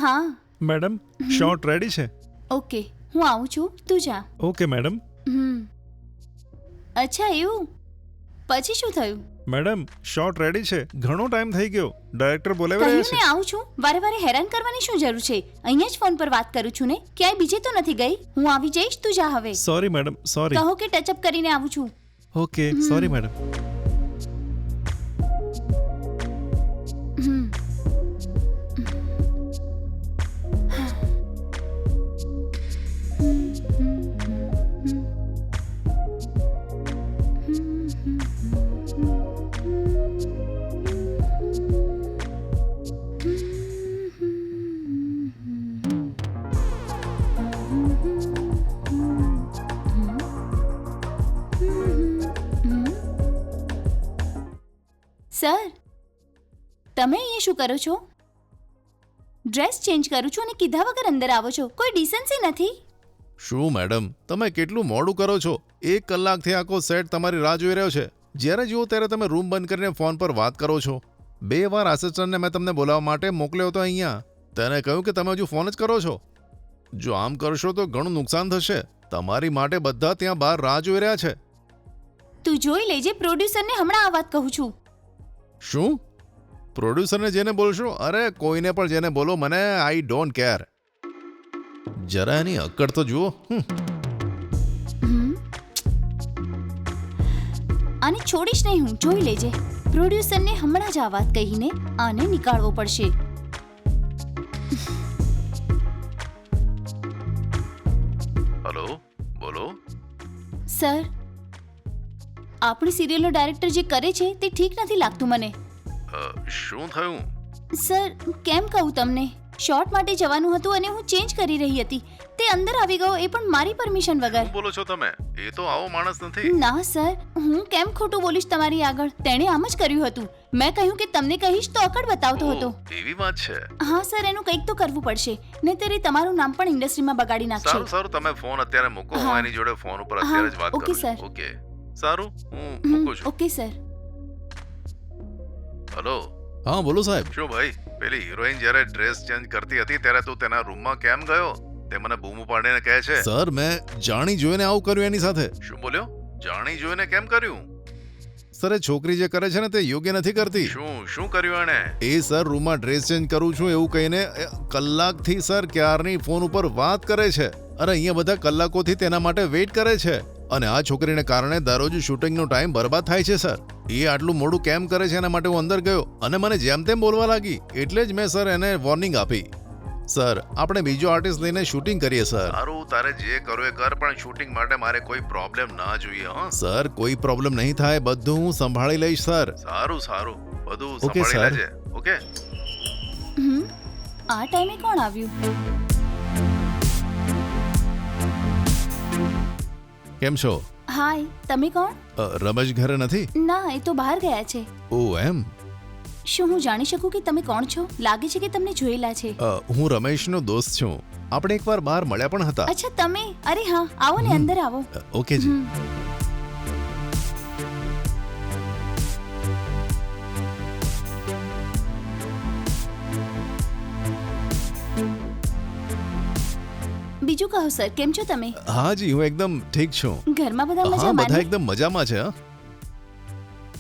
હા madam shot ready છે. Okay હું આવું છું, તું જા. Okay madam. અચ્છા એવું, પછી શું થયું? મેડમ શોટ રેડી છે, ઘણો ટાઈમ થઈ ગયો, ડાયરેક્ટર બોલાવી કહ્યું રહ્યા ને છે. આવું છું, વારે વારે હેરાન કરવાની શું જરૂર છે? અહીંયા જ ફોન પર વાત કરું છું ને, ક્યાંય બીજે તો નથી ગઈ. હું આવી જઈશ, તું જા હવે. Sorry madam, sorry. કહો કે ટચઅપ કરીને આવું છું. Okay sorry madam. Hmm. Sir, તમે અહીંયા શું કરો છો? ડ્રેસ ચેન્જ કરું છું અને કીધા વગર અંદર આવો છો, કોઈ ડિસન્સી નથી. શું મેડમ, તમે કેટલું મોડું કરો છો? 1 કલાકથી આખો સેટ તમારી રાહ જોઈ રહ્યો છે. જ્યારે જુઓ ત્યારે તમે રૂમ બંધ કરીને ફોન પર વાત કરો છો. 2 વાર આસિસ્ટન્ટને મેં તમને બોલાવવા માટે મોકલ્યો હતો અહીંયા. તેને કહ્યું કે તમે હજુ ફોન જ કરો છો. જો આમ કરશો તો ઘણું નુકસાન થશે. તમારી માટે બધા ત્યાં બહાર રાહ જોઈ રહ્યા છે. તું જોઈ લેજે, પ્રોડ્યુસરને હમણાં આ વાત કહું છું. શું? પ્રોડ્યુસરને જેને બોલશો? અરે કોઈને પણ જેને બોલો, મને આઈ ડોન્ટ કેર. જરા એની અક્કડ તો જુઓ. આને છોડીશ નહીં હું, જોઈ લેજે. પ્રોડ્યુસરને હમણાં જ આ વાત કહીને આને નીકાળવો પડશે. હલો, બોલો. સર, આપણી સિરિયલનો ડાયરેક્ટર જે કરે છે તે ઠીક નથી લાગતું મને. શું થયું? સર, કેમ કહું તમને, શોટ માટે જવાનું હતું અને હું ચેન્જ કરી રહી હતી, તે અંદર આવી ગયો, એ પણ મારી પરમિશન વગર. બોલો છો તમે? એ તો આવો માણસ નથી. ના સર, હું કેમ ખોટું બોલીશ તમારી આગળ? તેણે આમ જ કર્યું હતું. મેં કહ્યું કે તમને કહીશ તો અકડ બતાવતો હતો. એવી વાત છે? હા સર, એનું કંઈક તો કરવું પડશે, નહીંતર એ તમારું નામ પણ ઇન્ડસ્ટ્રીમાં બગાડી નાખશે. સારું, તમે ફોન અત્યારે મૂકો. હું એની જોડે ફોન ઉપર હા, અત્યારે જ વાત ઓકે કરું સર. છું. ઓકે, સારું, હું મૂકું છું. Okay sir. હલો. હા બોલો સાહેબ. શું ભાઈ, પેલી હિરોઈન જ્યારે ડ્રેસ ચેન્જ કરતી હતી ત્યારે તું તેના રૂમમાં કેમ ગયો? તે મને બૂમો પાડીને કહે છે. સર, મેં જાણી જોઈને આવું કર્યું એની સાથે. શું બોલ્યો? જાણી જોઈને કેમ કર્યું? સર, એ છોકરી જે કરે છે ને તે યોગ્ય નથી કરતી. શું કર્યું એણે? એ સર રૂમમાં ડ્રેસ ચેન્જ કરું છું એવું કહીને કલાકથી સર ક્યારની ફોન ઉપર વાત કરે છે. અરે અહીંયા બધા કલાકોથી તેના માટે વેઇટ કરે છે. અને આ છોકરીને કારણે દરરોજ શૂટિંગનો ટાઈમ બરબાદ થાય છે સર. એ આટલું મોડું કેમ કરે છે એના માટે હું અંદર ગયો અને મને જેમ તેમ બોલવા લાગી, એટલે જ મેં સર એને વોર્નિંગ આપી. સર, આપણે બીજો આર્ટિસ્ટ લઈને શૂટિંગ કરીએ સર. સારું, તારે જે કરવું એ કર, પણ શૂટિંગ માટે મારે કોઈ પ્રોબ્લેમ ના જોઈએ. સર, કોઈ પ્રોબ્લેમ નહીં થાય, બધું હું સંભાળી લઈશ સર. સારું, બધું સંભાળી લેજે. ઓકે. આ ટાઈમે કોણ આવ્યું? કેમ છો? હાય, તમે કોણ? રમેશ ઘરે નથી? ના, એ તો બહાર ગયા છે. ઓ એમ. શું હું જાણી શકું કે તમે કોણ છો? લાગે છે કે તમને જોયેલા છે. હું રમેશનો દોસ્ત છું. આપણે એકવાર બહાર મળ્યા પણ હતા. અચ્છા, તમે? અરે હા, આવો ને, અંદર આવો. ઓકે જી. બીજું કહો સર, કેમ છો તમે? હા જી, હું એકદમ ઠીક છું. ઘરમાં બધા હા, મજામાં બધા ને? એકદમ મજામાં છે.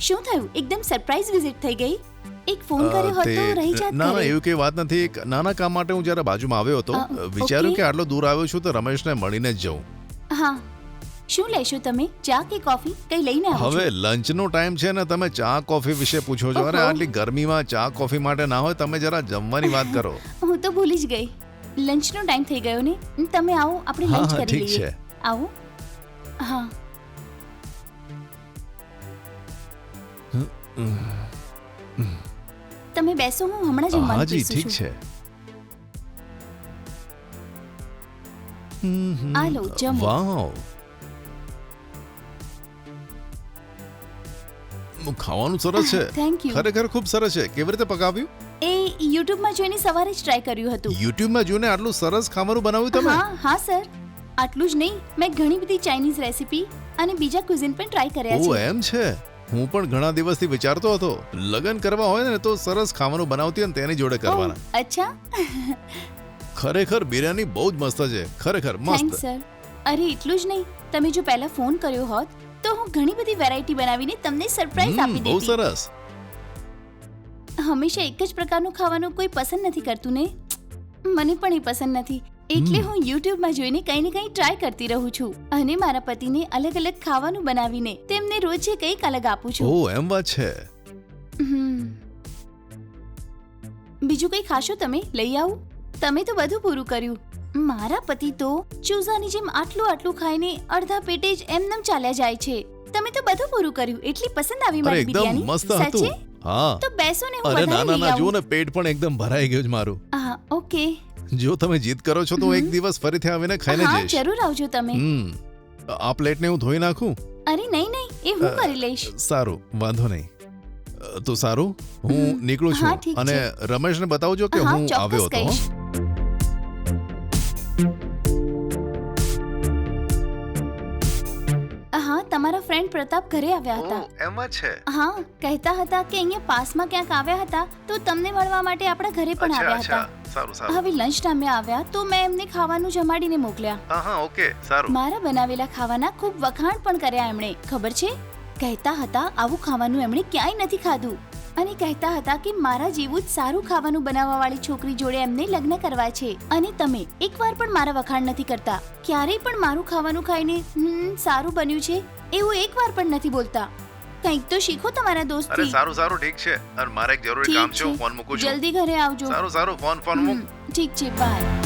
શું થયું? એકદમ સરપ્રાઈઝ વિઝિટ થઈ ગઈ. એક ફોન કર્યો હોત તો રહી જાત ના, ઘરે. એવું કઈ વાત નથી. એક નાના કામ માટે હું જ્યારે બાજુમાં આવ્યો હતો, વિચાર્યું ઓકે. કે આટલો દૂર આવ્યો છું તો રમેશને મળીને જ જઉં. હા, શું લેશો તમે? ચા કે કોફી? કઈ લઈને આવો હવે છો? લંચનો ટાઈમ છે ને, તમે ચા કોફી વિશે પૂછો છો? અરે ઓહો. આટલી ગરમીમાં ચા કોફી માટે ના હોય, તમે જરા જમવાની વાત કરો. હું તો ભૂલી જ ગઈ. લંચનો ટાઈમ થઈ ગયો ને. તમે આવો, આપણે હા, લંચ હા, કરી ઠીક લઈએ. છે. આવો. હા. તમે બેસો, હું હમણાં જ હા જમવાનું જી, પીરસું ઠીક છું. છે. આ લો, જમો. વાવ, ખાવાનું સરસ છે. Thank you. ખરેખર ખૂબ સરસ છે. કેવી રીતે પકાવ્યું? એ યુટ્યુબમાં જોઈને સવારે જ ટ્રાય કર્યું હતું. યુટ્યુબમાં જોઈને આટલું સરસ ખાવાનું બનાવ્યું તમે? હા સર. આટલું જ નહીં, મેં ઘણી બધી ચાઇનીઝ રેસીપી અને બીજા ક્યુઝિન પણ ટ્રાય કર્યા ઓ છે. એમ છે. હું પણ ઘણા દિવસથી વિચારતો હતો લગ્ન કરવા હોય ને તો સરસ ખાવાનું બનાવતી અને તેની જોડે કરવાના. ઓહ, અચ્છા. ખરેખર બિરયાની બહુ જ મસ્ત છે, ખરેખર થેન્ક્સ મસ્ત. સર. અરે એટલું જ નહીં, તમે જો પહેલા ફોન કર્યો હોત તો હું ઘણી બધી વેરાયટી બનાવીને તમને સરપ્રાઈઝ આપી બહુ દેતી. સરસ. હંમેશા એક જ પ્રકારનું ખાવાનું કોઈ પસંદ નથી કરતું ને, મને પણ એ પસંદ નથી, એટલે હું યુટ્યુબમાં જોઈને કંઈ ને કંઈ ટ્રાય કરતી રહું છું અને મારા પતિને અલગ અલગ ખાવાનું બનાવીને તેમને રોજે કંઈક અલગ આપું છું. ઓહ એમ વાત છે. હમ. બીજું કંઈ ખાશો તમે? લઈ આવું? તમે તો બધું પૂરું કર્યું. મારા પતિ તો ચૂઝાની જેમ આટલું આટલું ખાઈને અડધા પેટે જ એમનેમ ચાલ્યા જાય છે. તમે તો બધું પૂરું કર્યું. એટલી પસંદ આવી અરે મારી એકદમ બિરયાની. મસ્ત સાચે? હતું. હા. તો બેસો ને, હું અરે ના વધારે ના લઈ ના, જુઓ આવું. ને પેટ પણ એકદમ ભરાઈ ગયું છે મારું. હા, ઓકે. જો તમે જીદ કરો છો તો એક દિવસ ફરીથી આવીને ખાઈને હા, જઈશ. જરૂર આવજો તમે. આ પ્લેટને હું ધોઈ નાખું? અરે નહીં નહીં, એ હું કરી લઈશ. સારું, વાંધો નહીં. તો સારું, હું નીકળું હા, છું ઠીક અને છે. રમેશને બતાવજો કે હા, હું આવ્યો ચોક્કસ હતો. કહીશ. હા, તમારા ફ્રેન્ડ પ્રતાપ ઘરે આવ્યા હતા. એમ વાત છે. હા, કહેતા હતા કે અહીંયા પાસમાં ક્યાંક આવ્યા હતા તો તમને મળવા માટે આપણા ઘરે પણ આવ્યા હતા. સારું હવે લંચ ટાઈમે આવ્યા તો મેં એમને ખાવાનું જમાડીને મોકલ્યા. હા ઓકે, સારું. મારા બનાવેલા ખાવાના ખૂબ વખાણ પણ કર્યા એમણે. ખબર છે, કહેતા હતા આવું ખાવાનું એમણે ક્યાંય નથી ખાધું અને કહેતા હતા કે મારા જેવું જ સારું ખાવાનું બનાવવાવાળી છોકરી જોડે એમને લગ્ન કરવા છે. અને તમે એકવાર પણ મારા વખાણ નથી કરતા. ક્યારેય પણ મારું ખાવાનું ખાઈને સારું બન્યું છે એવું એકવાર પણ નથી બોલતા. કંઈક તો શીખો તમારા દોસ્તથી. સારું ઠીક છે. અને મારે એક જરૂરી કામ છે, હું ફોન મૂકું છું. જલ્દી ઘરે આવજો. સારું ફોન મૂક. ઠીક છે, બાય.